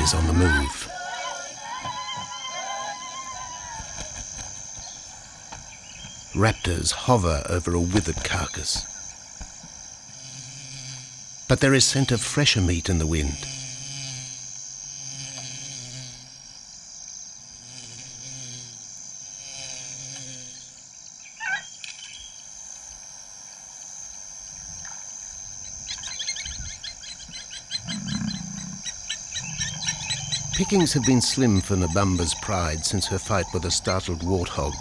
is on the move. Raptors hover over a withered carcass. But there is scent of fresher meat in the wind. Pickings have been slim for Nabamba's pride since her fight with a startled warthog.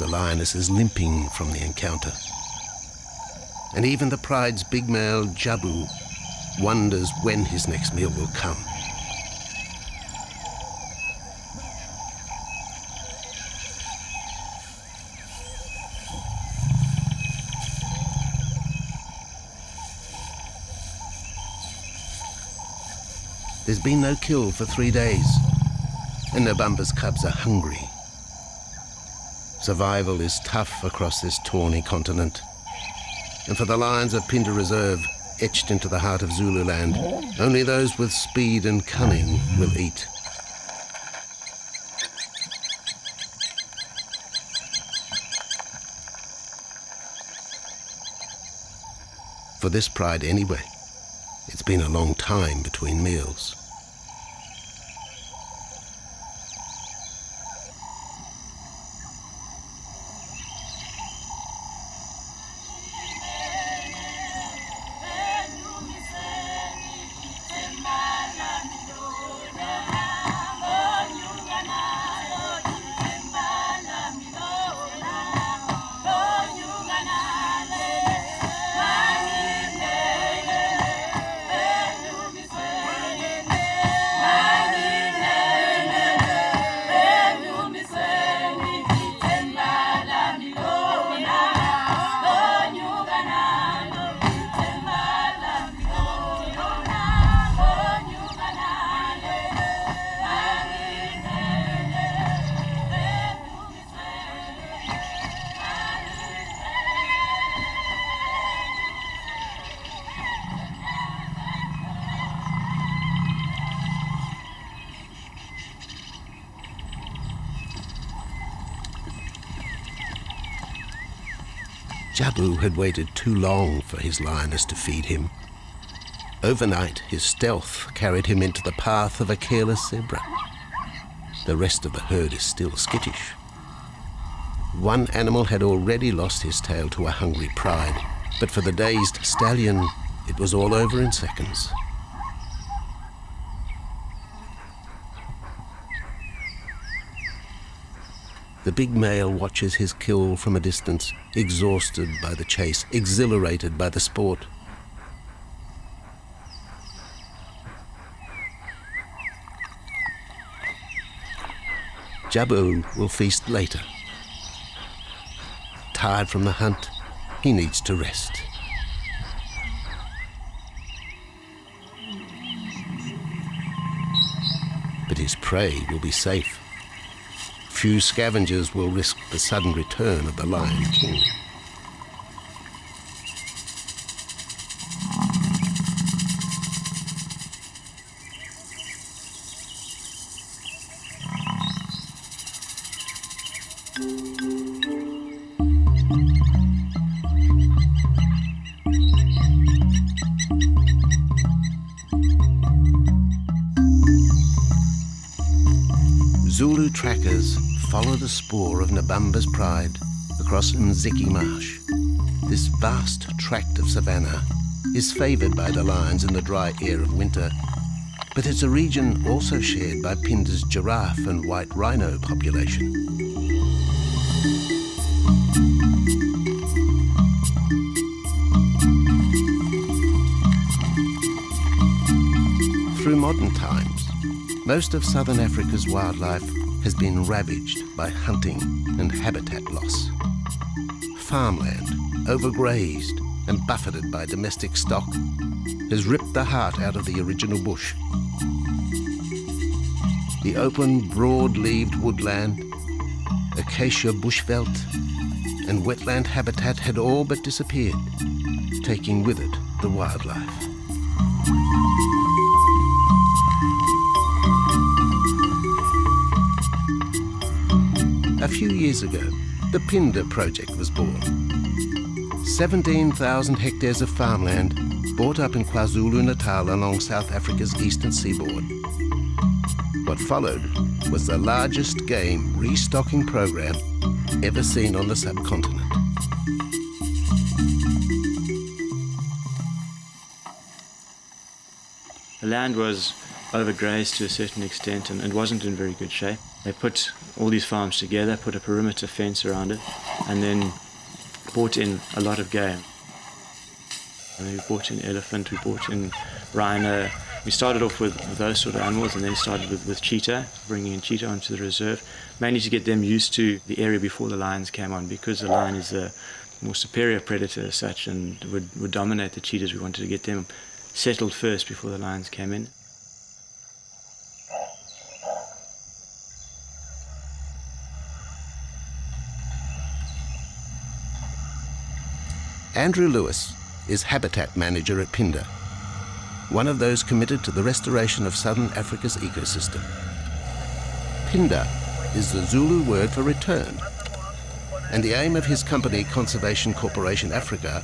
The lioness is limping from the encounter. And even the pride's big male, Jabu, wonders when his next meal will come. There's been no kill for 3 days, and Nabamba's cubs are hungry. Survival is tough across this tawny continent, and for the lions of Phinda Reserve, etched into the heart of Zululand, only those with speed and cunning will eat. For this pride anyway, it's been a long time between meals. Jabu had waited too long for his lioness to feed him. Overnight, his stealth carried him into the path of a careless zebra. The rest of the herd is still skittish. One animal had already lost his tail to a hungry pride, but for the dazed stallion, it was all over in seconds. The big male watches his kill from a distance, exhausted by the chase, exhilarated by the sport. Jabu will feast later. Tired from the hunt, he needs to rest. But his prey will be safe. Few scavengers will risk the sudden return of the Lion King. Zulu trackers follow the spoor of Nabamba's pride across Mziki Marsh. This vast tract of savanna is favoured by the lions in the dry air of winter, but it's a region also shared by Phinda's giraffe and white rhino population. Through modern times, most of southern Africa's wildlife has been ravaged by hunting and habitat loss. Farmland, overgrazed and buffeted by domestic stock, has ripped the heart out of the original bush. The open, broad-leaved woodland, acacia bushveld, and wetland habitat had all but disappeared, taking with it the wildlife. few years ago, the Phinda project was born. 17,000 hectares of farmland bought up in KwaZulu-Natal along South Africa's eastern seaboard. What followed was the largest game restocking program ever seen on the subcontinent. The land was overgrazed to a certain extent and wasn't in very good shape. They put all these farms together, put a perimeter fence around it, and then brought in a lot of game. And we brought in elephant, we brought in rhino. We started off with those sort of animals, and then started with cheetah, bringing in cheetah onto the reserve, mainly to get them used to the area before the lions came on, because the lion is a more superior predator as such and would dominate the cheetahs. We wanted to get them settled first before the lions came in. Andrew Lewis is habitat manager at Phinda, one of those committed to the restoration of southern Africa's ecosystem. Phinda is the Zulu word for return, and the aim of his company, Conservation Corporation Africa,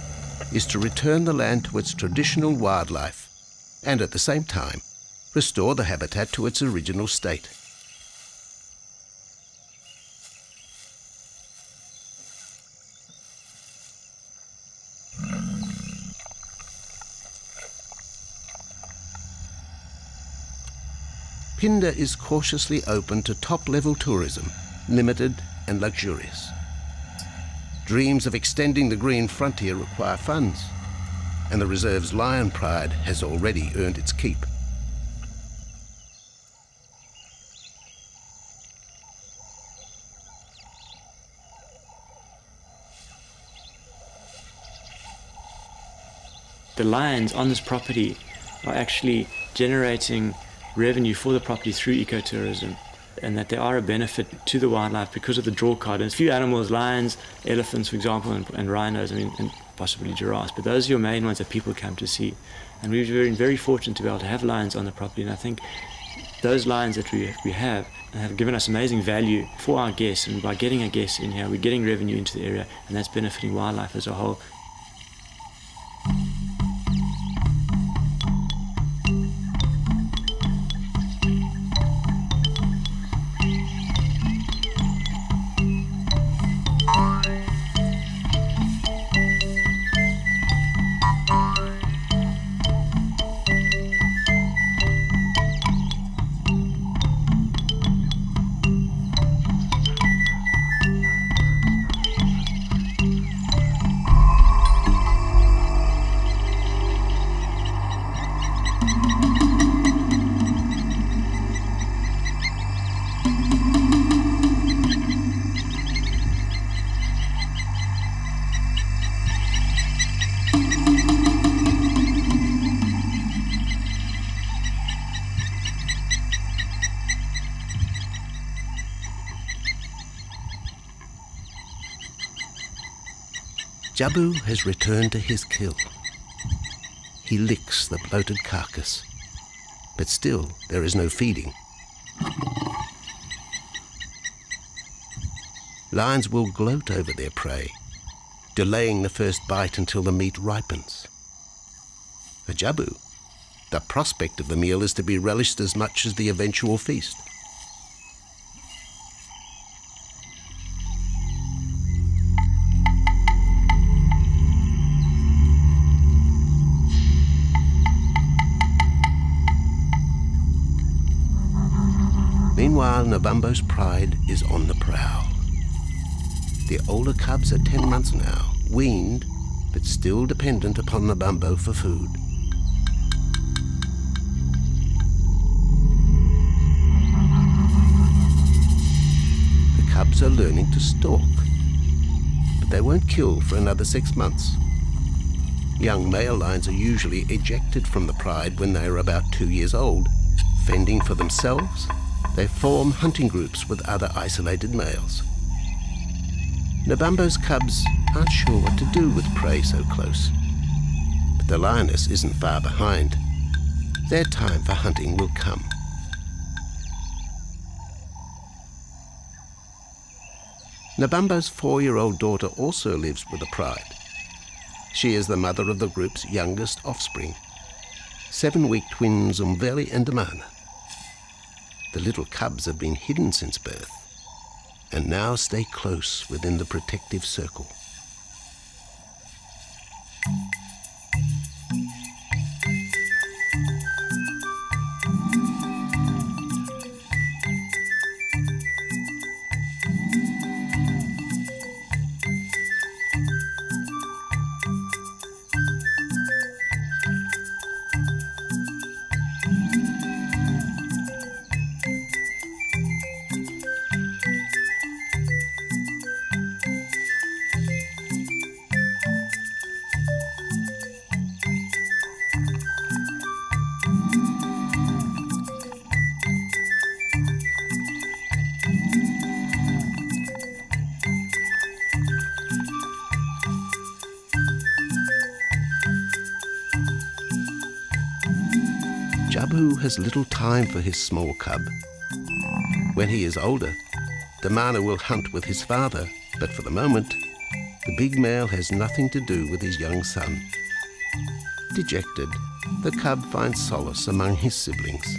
is to return the land to its traditional wildlife and at the same time restore the habitat to its original state. Phinda is cautiously open to top-level tourism, limited and luxurious. Dreams of extending the green frontier require funds, and the reserve's lion pride has already earned its keep. The lions on this property are actually generating revenue for the property through ecotourism, and that they are a benefit to the wildlife because of the draw card. And a few animals, lions, elephants, for example, and rhinos, and possibly giraffes, but those are your main ones that people come to see. And we've been very fortunate to be able to have lions on the property, and I think those lions that we have given us amazing value for our guests, and by getting our guests in here, we're getting revenue into the area, and that's benefiting wildlife as a whole. Jabu has returned to his kill. He licks the bloated carcass, but still there is no feeding. Lions will gloat over their prey, delaying the first bite until the meat ripens. For Jabu, the prospect of the meal is to be relished as much as the eventual feast. Meanwhile, Nabambo's pride is on the prowl. The older cubs are 10 months now, weaned, but still dependent upon Nabambo for food. The cubs are learning to stalk, but they won't kill for another 6 months. Young male lions are usually ejected from the pride when they are about 2 years old. Fending for themselves, they form hunting groups with other isolated males. Nabambo's cubs aren't sure what to do with prey so close, but the lioness isn't far behind. Their time for hunting will come. Nabambo's 4-year-old daughter also lives with the pride. She is the mother of the group's youngest offspring, 7-week twins Umveli and Damana. The little cubs have been hidden since birth and now stay close within the protective circle. Jabu has little time for his small cub. When he is older, Damana will hunt with his father, but for the moment, the big male has nothing to do with his young son. Dejected, the cub finds solace among his siblings.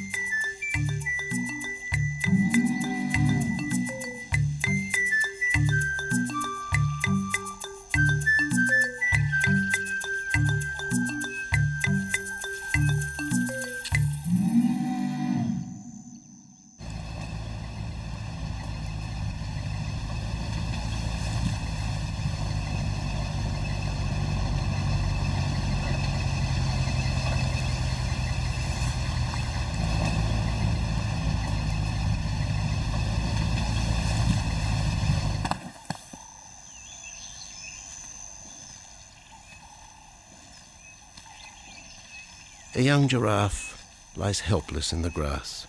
A young giraffe lies helpless in the grass.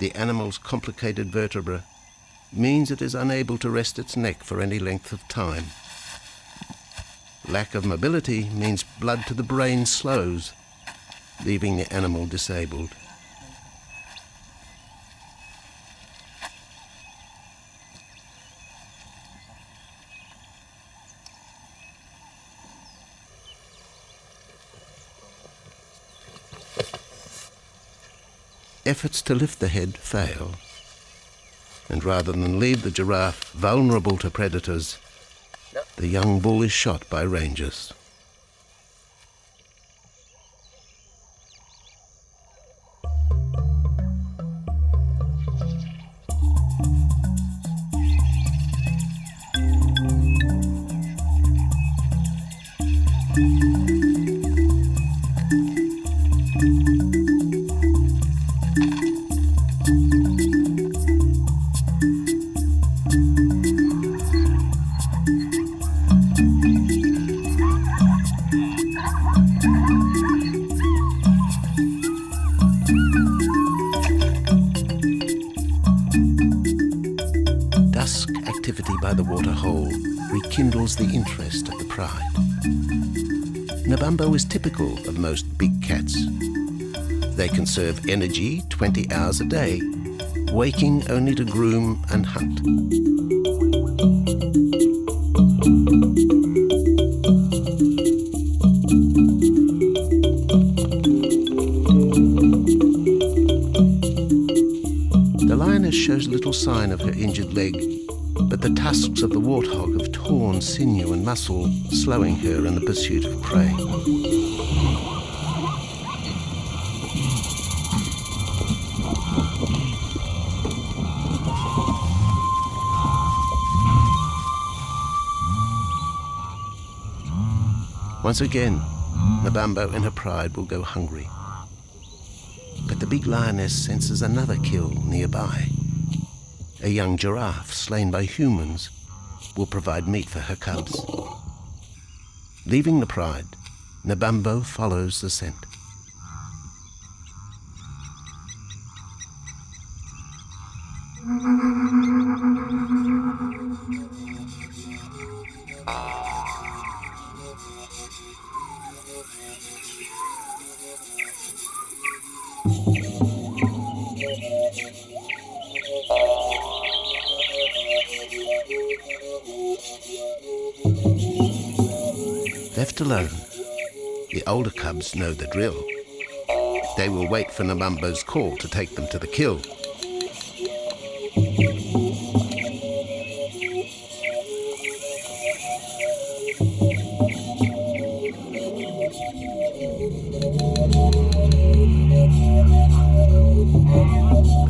The animal's complicated vertebra means it is unable to rest its neck for any length of time. Lack of mobility means blood to the brain slows, leaving the animal disabled. Efforts to lift the head fail, and rather than leave the giraffe vulnerable to predators, the young bull is shot by rangers. Dusk activity by the waterhole rekindles the interest of the pride. Nabambo is typical of most big cats. They conserve energy 20 hours a day, waking only to groom and hunt. The lioness shows little sign of her injured leg, but the tusks of the warthog have torn sinew and muscle, slowing her in the pursuit of prey. Once again, Nabambo in her pride will go hungry. But the big lioness senses another kill nearby. A young giraffe slain by humans will provide meat for her cubs. Leaving the pride, Nabambo follows the scent. Left alone, the older cubs know the drill. They will wait for Nabambo's call to take them to the kill.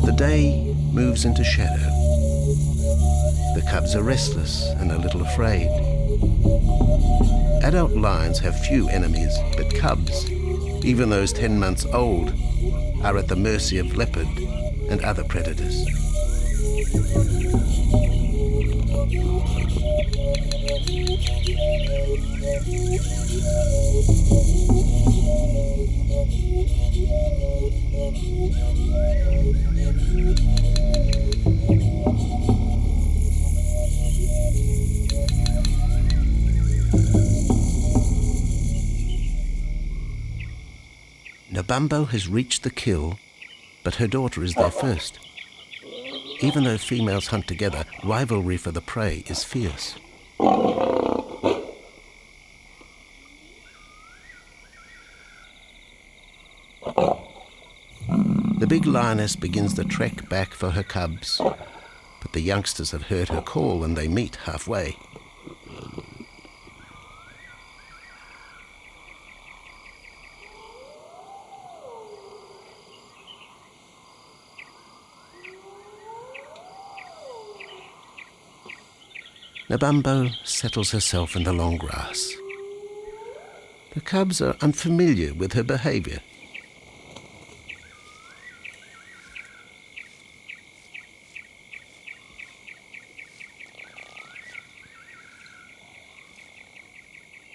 The day moves into shadow. The cubs are restless and a little afraid. Adult lions have few enemies, but cubs, even those 10 months old, are at the mercy of leopard and other predators. Nabambo has reached the kill, but her daughter is there first. Even though females hunt together, rivalry for the prey is fierce. The big lioness begins the trek back for her cubs, but the youngsters have heard her call and they meet halfway. Nabambo settles herself in the long grass. The cubs are unfamiliar with her behavior.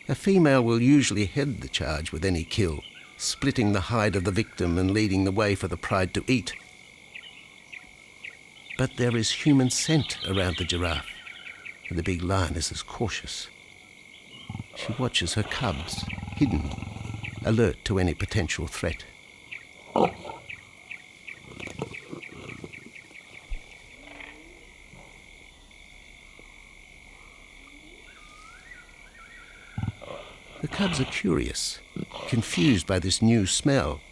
A female will usually head the charge with any kill, splitting the hide of the victim and leading the way for the pride to eat. But there is human scent around the giraffe, and the big lioness is cautious. She watches her cubs, hidden, alert to any potential threat. The cubs are curious, confused by this new smell.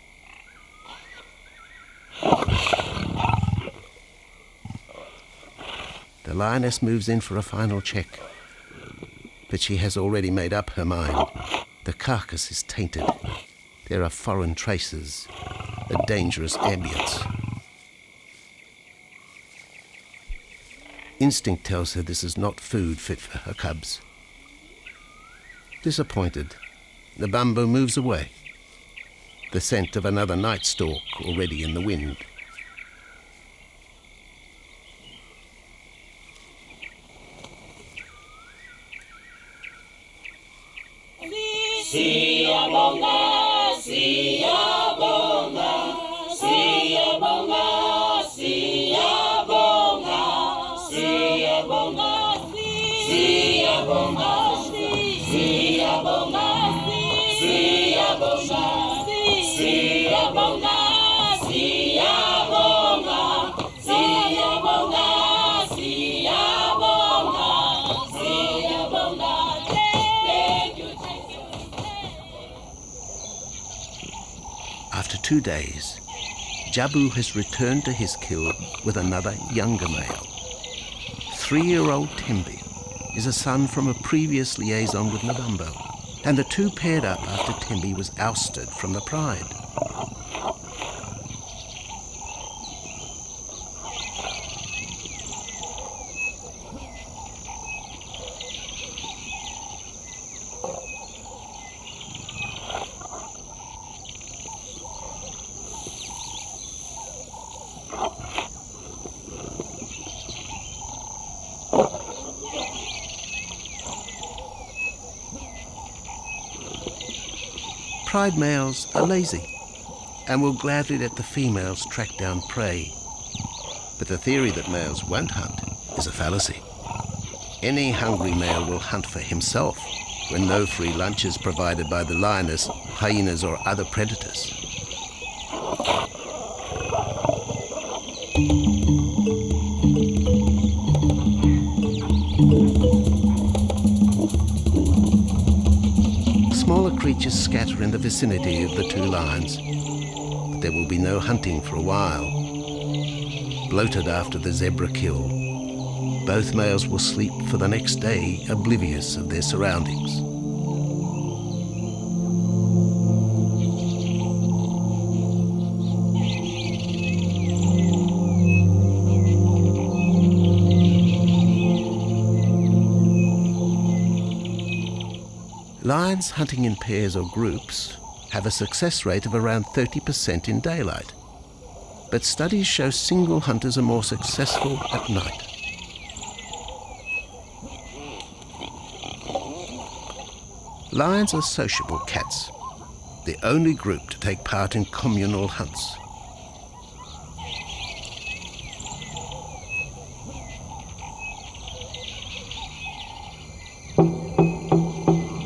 The lioness moves in for a final check, but she has already made up her mind. The carcass is tainted. There are foreign traces, a dangerous ambience. Instinct tells her this is not food fit for her cubs. Disappointed, Nabambo moves away, the scent of another night stalk already in the wind. Siyabonga, siyabonga, siyabonga, siyabonga, siyabonga, siyabonga, siyabonga, siyabonga, siyabonga, siyabonga, siyabonga, siyabonga, thank you. After 2 days, Jabu has returned to his kill with another younger male. 3-year-old Tembi is a son from a previous liaison with Nabambo, and the two paired up after Tembi was ousted from the pride. Pride males are lazy and will gladly let the females track down prey. But the theory that males won't hunt is a fallacy. Any hungry male will hunt for himself when no free lunch is provided by the lioness, hyenas or other predators. creatures scatter in the vicinity of the two lions. But there will be no hunting for a while. Bloated after the zebra kill, both males will sleep for the next day, oblivious of their surroundings. Lions hunting in pairs or groups have a success rate of around 30% in daylight, but studies show single hunters are more successful at night. Lions are sociable cats, the only group to take part in communal hunts.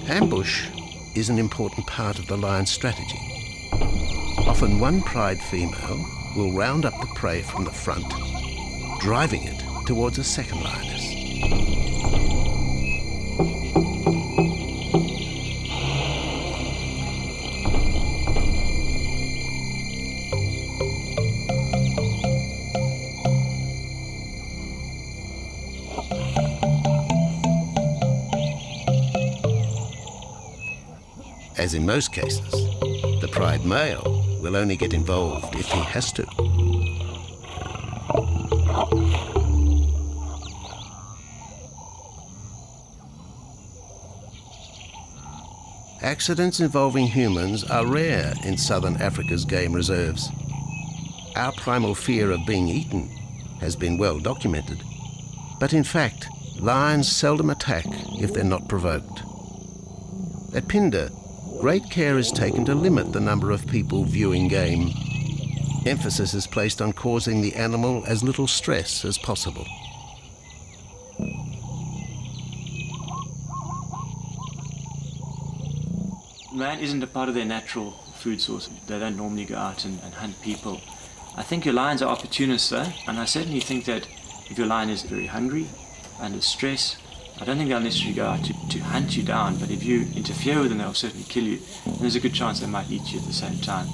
Ambush is an important part of the lion's strategy. Often one pride female will round up the prey from the front, driving it towards a second lioness. As in most cases, the pride male will only get involved if he has to. Accidents involving humans are rare in southern Africa's game reserves. Our primal fear of being eaten has been well documented, but in fact, lions seldom attack if they're not provoked. At Phinda, great care is taken to limit the number of people viewing game. Emphasis is placed on causing the animal as little stress as possible. Man isn't a part of their natural food source. They don't normally go out and hunt people. I think your lions are opportunists though, and I certainly think that if your lion is very hungry, under stress, I don't think they'll necessarily go out to hunt you down, but if you interfere with them, they'll certainly kill you. And there's a good chance they might eat you at the same time.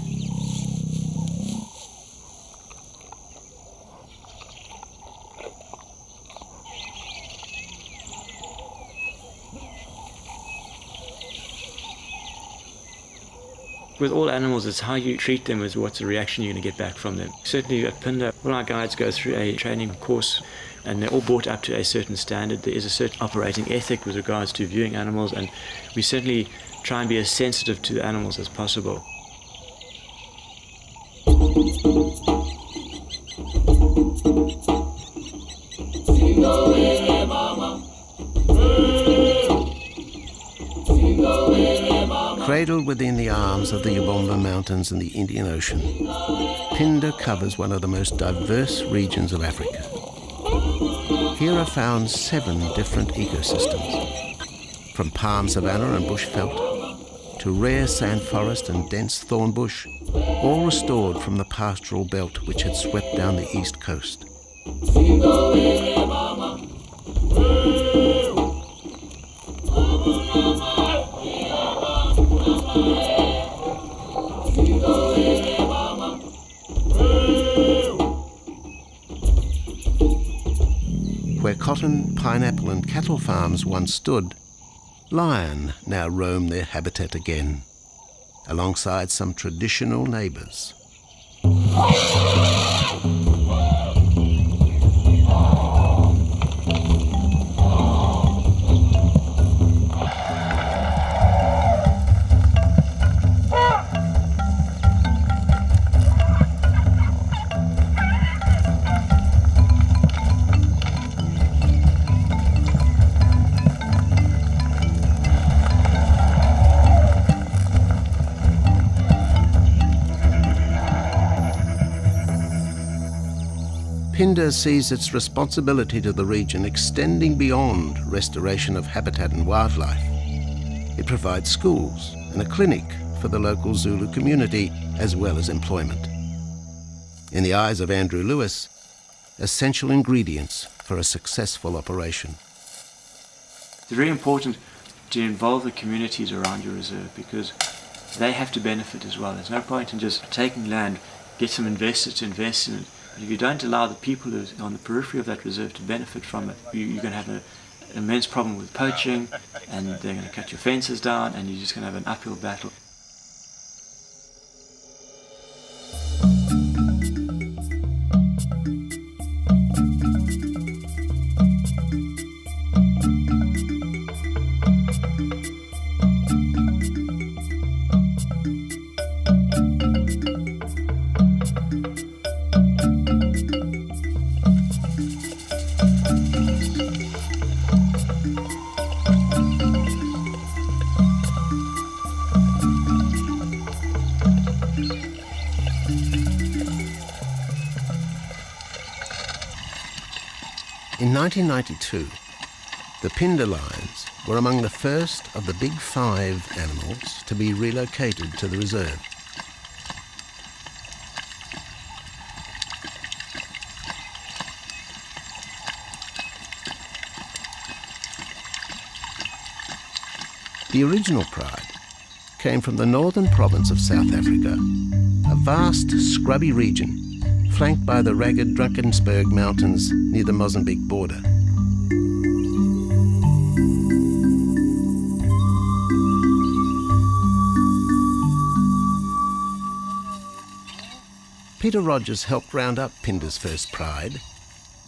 With all animals, it's how you treat them is what's the reaction you're going to get back from them. Certainly at Phinda, all our guides go through a training course and they're all brought up to a certain standard. There is a certain operating ethic with regards to viewing animals, and we certainly try and be as sensitive to the animals as possible. Cradled within the arms of the Ubomba Mountains and the Indian Ocean, Phinda covers one of the most diverse regions of Africa. Here are found 7 different ecosystems, from palm savanna and bush veld to rare sand forest and dense thorn bush, all restored from the pastoral belt which had swept down the east coast. Where cotton, pineapple and cattle farms once stood, lion now roam their habitat again, alongside some traditional neighbours. Phinda sees its responsibility to the region extending beyond restoration of habitat and wildlife. It provides schools and a clinic for the local Zulu community, as well as employment. In the eyes of Andrew Lewis, essential ingredients for a successful operation. It's very important to involve the communities around your reserve, because they have to benefit as well. There's no point in just taking land, get some investors to invest in it. But if you don't allow the people who are on the periphery of that reserve to benefit from it, you're going to have an immense problem with poaching, and they're going to cut your fences down, and you're just going to have an uphill battle. In 1992, the Phinda lions were among the first of the big 5 animals to be relocated to the reserve. The original pride came from the northern province of South Africa, a vast scrubby region flanked by the ragged Drakensberg Mountains near the Mozambique border. Peter Rogers helped round up Phinda's first pride,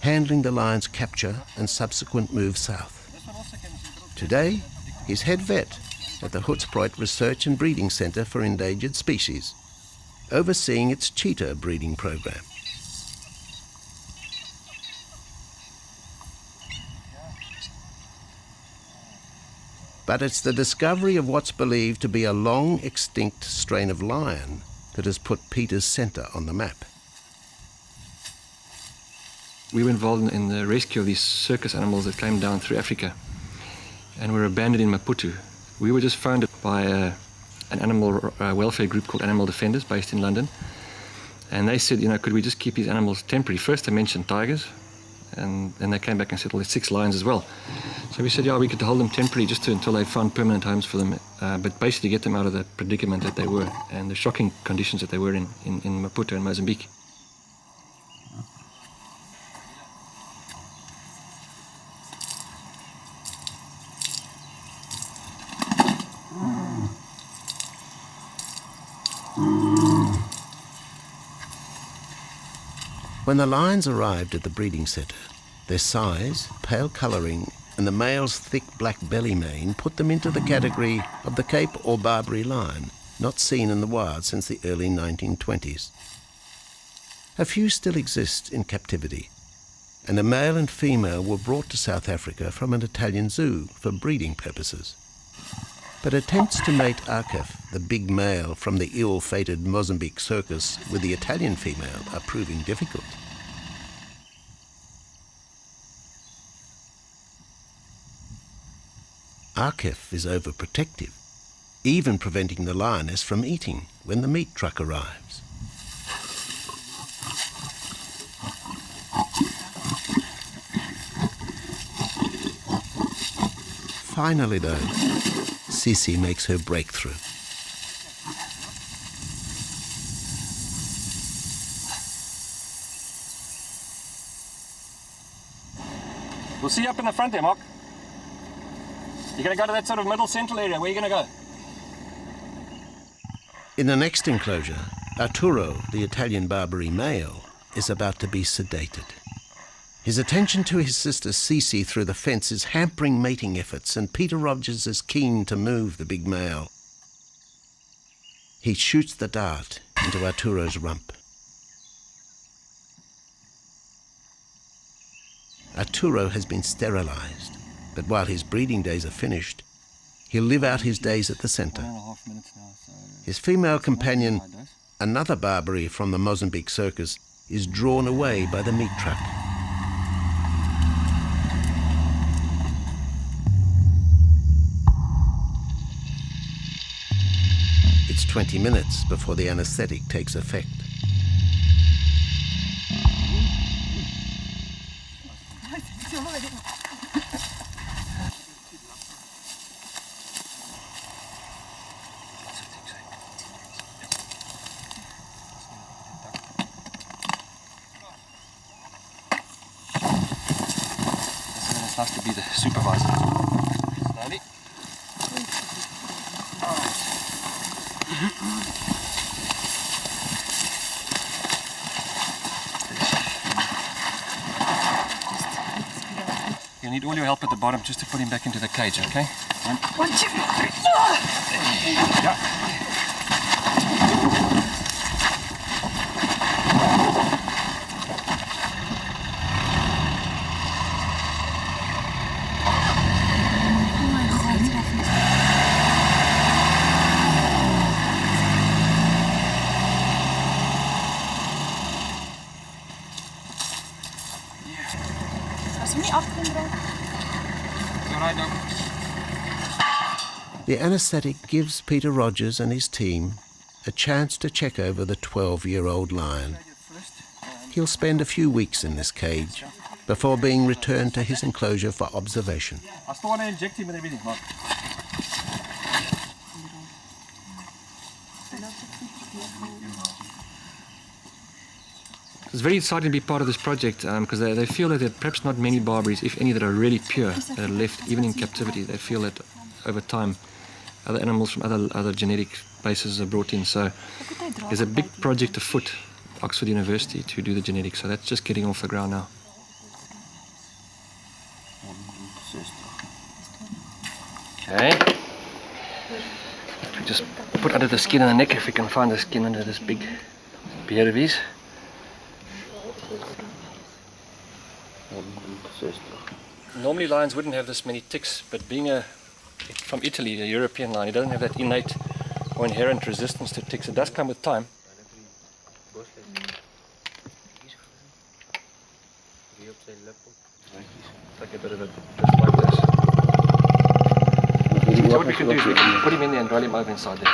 handling the lion's capture and subsequent move south. Today, he's head vet at the Hoedspruit Research and Breeding Centre for Endangered Species, overseeing its cheetah breeding program. But it's the discovery of what's believed to be a long extinct strain of lion that has put Peter's centre on the map. We were involved in the rescue of these circus animals that came down through Africa and were abandoned in Maputo. We were just founded by an animal welfare group called Animal Defenders based in London. And they said, could we just keep these animals temporary? First they mentioned tigers, and then they came back and said, well, there's 6 lions as well. So we said, yeah, we could hold them temporarily just until they found permanent homes for them, but basically get them out of the predicament that they were and the shocking conditions that they were in Maputo and Mozambique. When the lions arrived at the breeding centre, their size, pale colouring, and the male's thick black belly mane put them into the category of the Cape or Barbary lion, not seen in the wild since the early 1920s. A few still exist in captivity, and a male and female were brought to South Africa from an Italian zoo for breeding purposes. But attempts to mate Akef, the big male from the ill-fated Mozambique circus, with the Italian female are proving difficult. Akef is overprotective, even preventing the lioness from eating when the meat truck arrives. Finally, though, Sisi makes her breakthrough. We'll see you up in the front there, Mark. You're going to go to that sort of middle central area. Where are you going to go? In the next enclosure, Arturo, the Italian Barbary male, is about to be sedated. His attention to his sister Sisi through the fence is hampering mating efforts, and Peter Rogers is keen to move the big male. He shoots the dart into Arturo's rump. Arturo has been sterilized, but while his breeding days are finished, he'll live out his days at the centre. His female companion, another Barbary from the Mozambique circus, is drawn away by the meat truck. It's 20 minutes before the anaesthetic takes effect. nice to be the supervisor. Slowly. You need all your help at the bottom just to put him back into the cage, okay? One, two, three. Yeah. As hom nie afkom raak. Alright, Doc. The anaesthetic gives Peter Rogers and his team a chance to check over the 12-year-old lion. He'll spend a few weeks in this cage before being returned to his enclosure for observation. I still want to inject him and everything, Mark. It's very exciting to be part of this project because they feel that there are perhaps not many Barberries, if any, that are really pure, that are left even in captivity. They feel that over time other animals from other genetic bases are brought in. So there's a big project afoot, Oxford University, to do the genetics. So that's just getting off the ground now. Okay. We just put under the skin and the neck, if we can find the skin under this big beard of his. Normally lions wouldn't have this many ticks, but being from Italy, a European lion, it doesn't have that innate or inherent resistance to ticks. It does come with time. Take a bit of it, just like this. So what we can do is we can put him in there and roll him over inside there.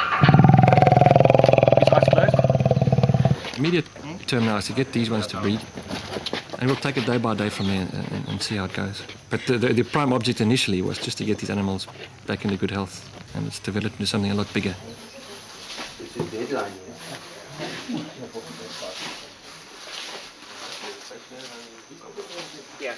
His eyes closed. Immediate term now is to get these ones to breed. And we'll take it day by day from there and see how it goes. But the prime object initially was just to get these animals back into good health. And it's developed into something a lot bigger. It's a deadline. Yeah.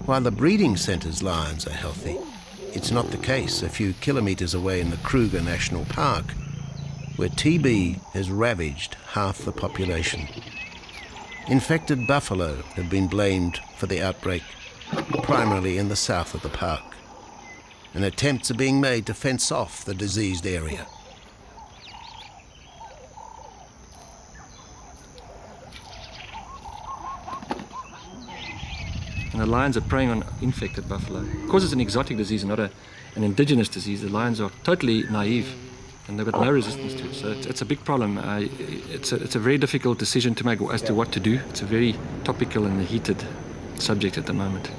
While the breeding centre's lions are healthy, it's not the case a few kilometres away in the Kruger National Park, where TB has ravaged half the population. Infected buffalo have been blamed for the outbreak, primarily in the south of the park, and attempts are being made to fence off the diseased area. And the lions are preying on infected buffalo. Because it's an exotic disease and not an indigenous disease, the lions are totally naive and they've got no resistance to it. So it's a big problem. It's a very difficult decision to make as to what to do. It's a very topical and heated subject at the moment.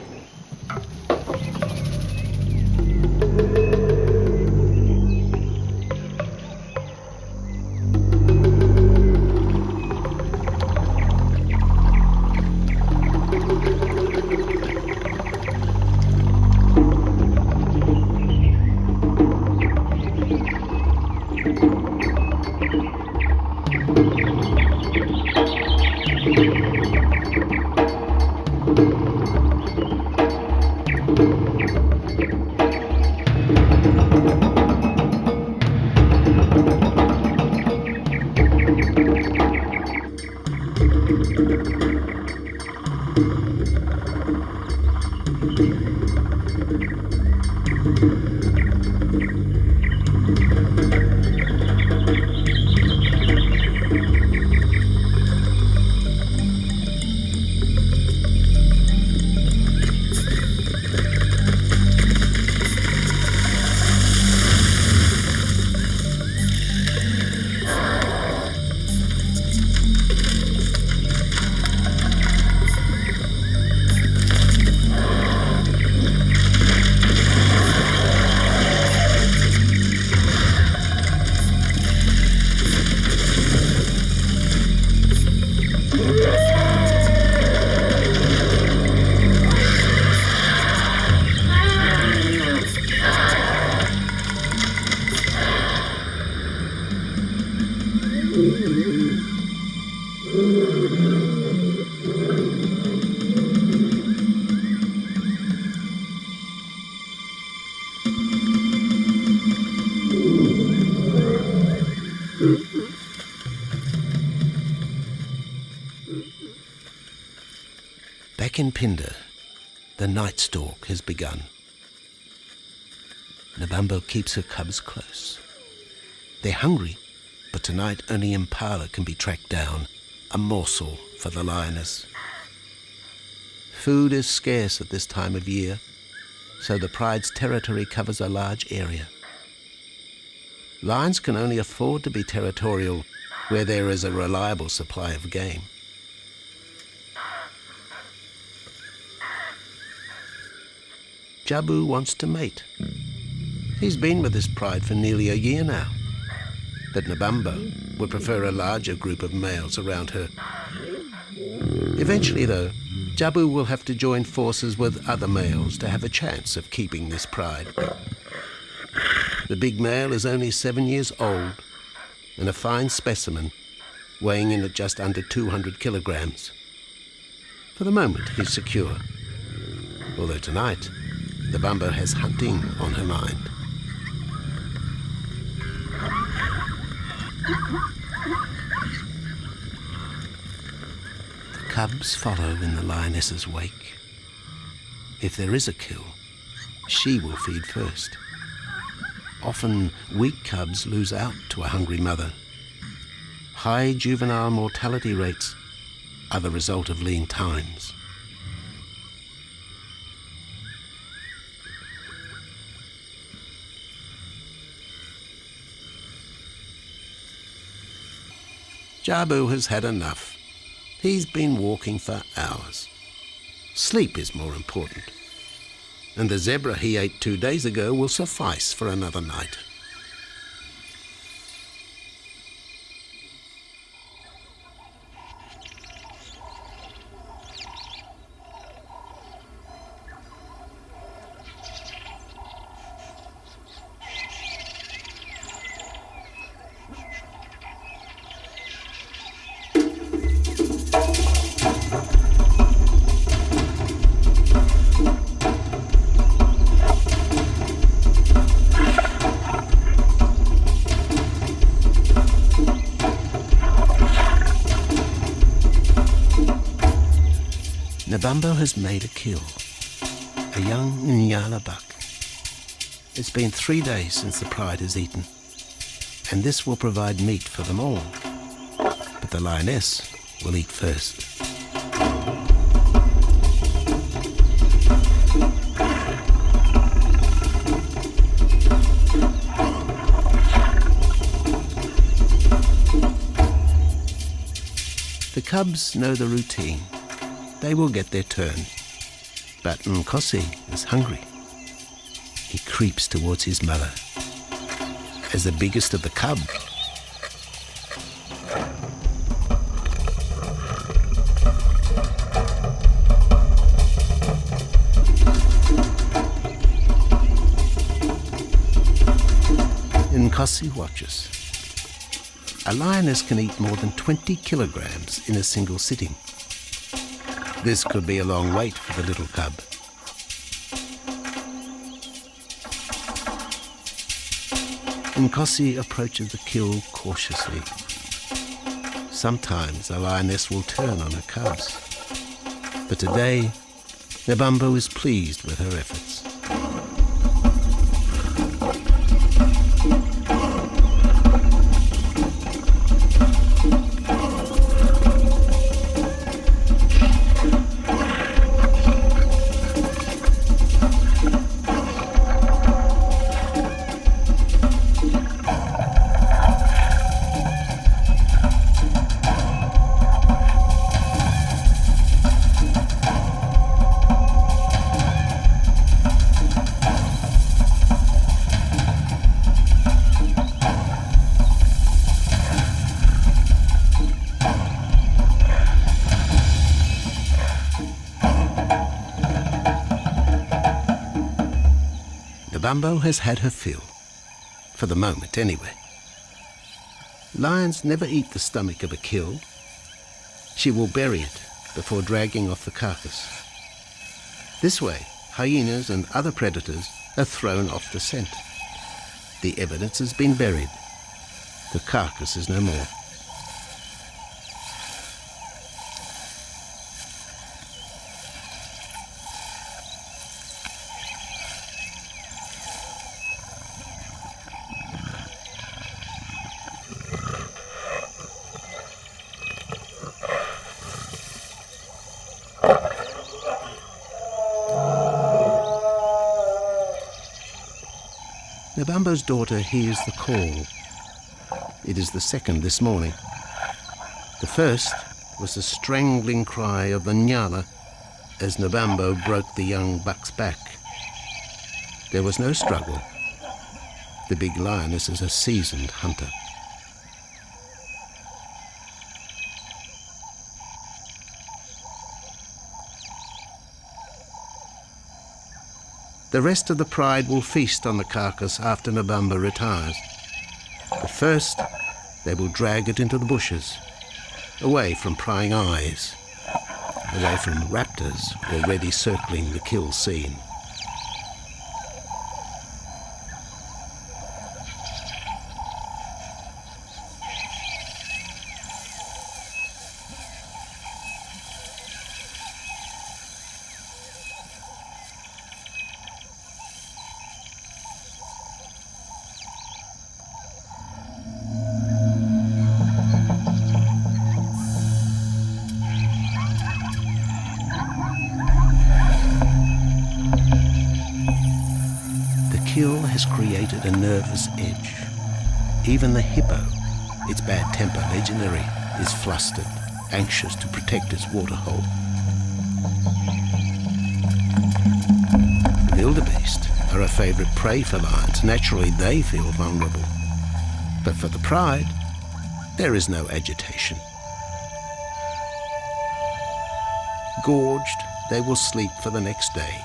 Back in Phinda, the night stalk has begun. Nabambo keeps her cubs close. They're hungry, but tonight only Impala can be tracked down, a morsel for the lioness. Food is scarce at this time of year, so the pride's territory covers a large area. Lions can only afford to be territorial where there is a reliable supply of game. Jabu wants to mate. He's been with his pride for nearly a year now, but Nabambo would prefer a larger group of males around her. Eventually, though, Jabu will have to join forces with other males to have a chance of keeping this pride. The big male is only 7 years old and a fine specimen, weighing in at just under 200 kilograms. For the moment, he's secure, although tonight, Nabambo has hunting on her mind. The cubs follow in the lioness's wake. If there is a kill, she will feed first. Often, weak cubs lose out to a hungry mother. High juvenile mortality rates are the result of lean times. Jabu has had enough. He's been walking for hours. Sleep is more important. And the zebra he ate 2 days ago will suffice for another night. Nabambo has made a kill, a young Nyala buck. It's been 3 days since the pride has eaten, and this will provide meat for them all. But the lioness will eat first. The cubs know the routine. They will get their turn. But Nkosi is hungry. He creeps towards his mother. As the biggest of the cub, Nkosi watches. A lioness can eat more than 20 kilograms in a single sitting. This could be a long wait for the little cub. Nkosi approaches the kill cautiously. Sometimes a lioness will turn on her cubs. But today, Nabambo is pleased with her efforts. Nabambo has had her fill, for the moment anyway. Lions never eat the stomach of a kill. She will bury it before dragging off the carcass. This way, hyenas and other predators are thrown off the scent. The evidence has been buried. The carcass is no more. Nabambo's daughter hears the call. It is the second this morning. The first was the strangling cry of the Nyala as Nabambo broke the young buck's back. There was no struggle. The big lioness is a seasoned hunter. The rest of the pride will feast on the carcass after Nabambo retires. But first, they will drag it into the bushes, away from prying eyes, away from raptors already circling the kill scene. Kill has created a nervous edge. Even the hippo, its bad temper legendary, is flustered, anxious to protect its waterhole. Wildebeest are a favourite prey for lions. Naturally, they feel vulnerable. But for the pride, there is no agitation. Gorged, they will sleep for the next day.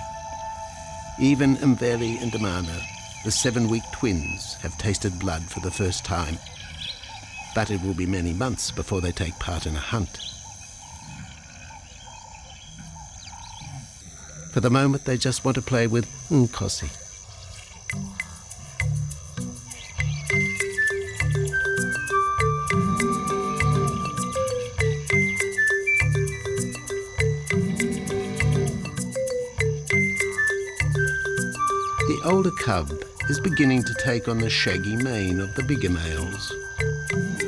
Even Mveli and Damana, the 7-week twins, have tasted blood for the first time. But it will be many months before they take part in a hunt. For the moment, they just want to play with Nkosi. The older cub is beginning to take on the shaggy mane of the bigger males.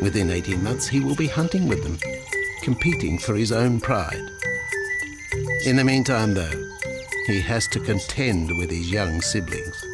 Within 18 months, he will be hunting with them, competing for his own pride. In the meantime, though, he has to contend with his young siblings.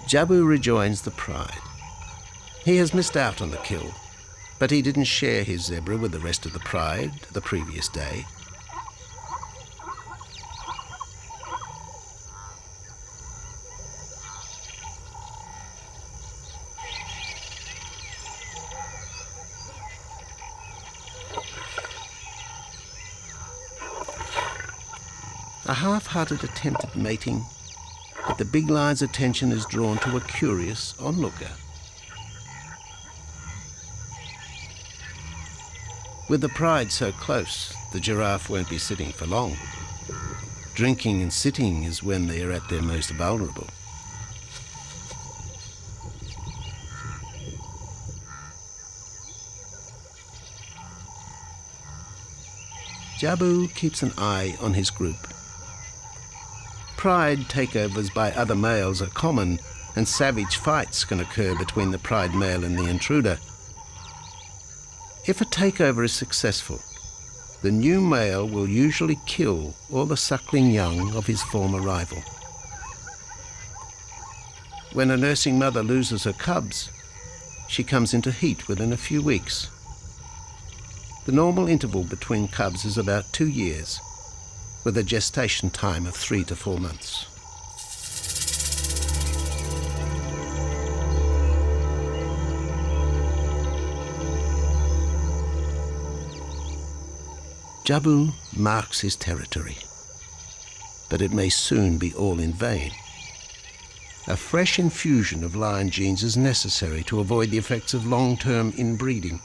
Jabu rejoins the pride. He has missed out on the kill, but he didn't share his zebra with the rest of the pride the previous day. A half-hearted attempt at mating, but the big lion's attention is drawn to a curious onlooker. With the pride so close, the giraffe won't be sitting for long. Drinking and sitting is when they are at their most vulnerable. Jabu keeps an eye on his group. Pride takeovers by other males are common, and savage fights can occur between the pride male and the intruder. If a takeover is successful, the new male will usually kill all the suckling young of his former rival. When a nursing mother loses her cubs, she comes into heat within a few weeks. The normal interval between cubs is about 2 years, with a gestation time of 3 to 4 months. Jabu marks his territory, but it may soon be all in vain. A fresh infusion of lion genes is necessary to avoid the effects of long-term inbreeding.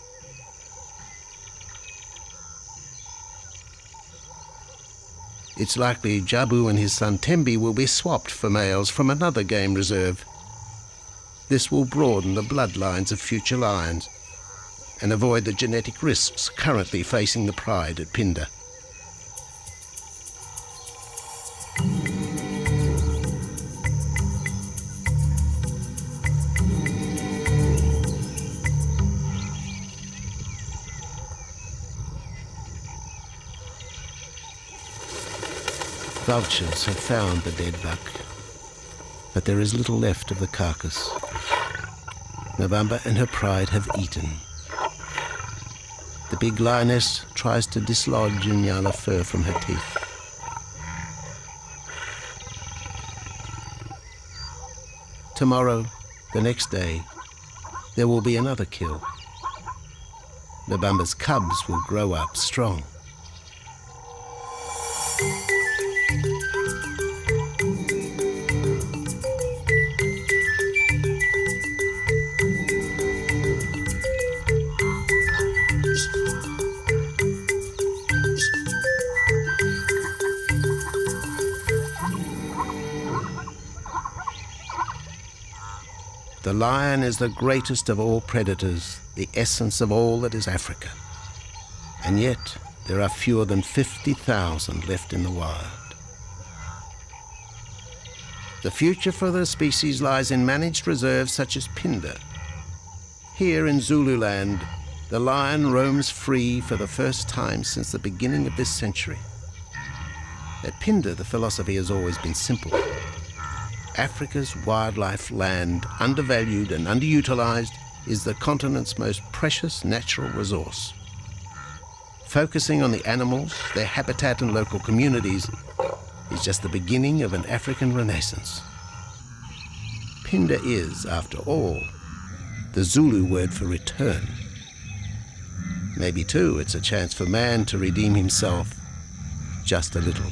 it's likely Jabu and his son Tembi will be swapped for males from another game reserve. This will broaden the bloodlines of future lions and avoid the genetic risks currently facing the pride at Phinda. Vultures have found the dead buck, but there is little left of the carcass. Nabamba and her pride have eaten. The big lioness tries to dislodge Inyala fur from her teeth. Tomorrow, the next day, there will be another kill. Nabamba's cubs will grow up strong. The lion is the greatest of all predators, the essence of all that is Africa. And yet, there are fewer than 50,000 left in the wild. The future for the species lies in managed reserves such as Phinda. Here in Zululand, the lion roams free for the first time since the beginning of this century. At Phinda, the philosophy has always been simple. Africa's wildlife land, undervalued and underutilized, is the continent's most precious natural resource. Focusing on the animals, their habitat and local communities is just the beginning of an African renaissance. Phinda is, after all, the Zulu word for return. Maybe, too, it's a chance for man to redeem himself just a little.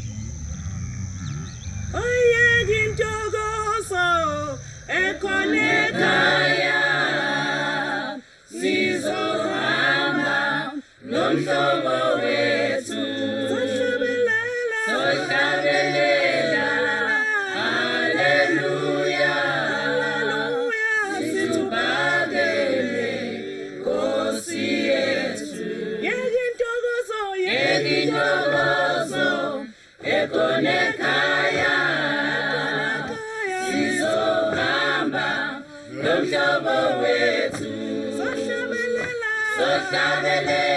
Sohlabelela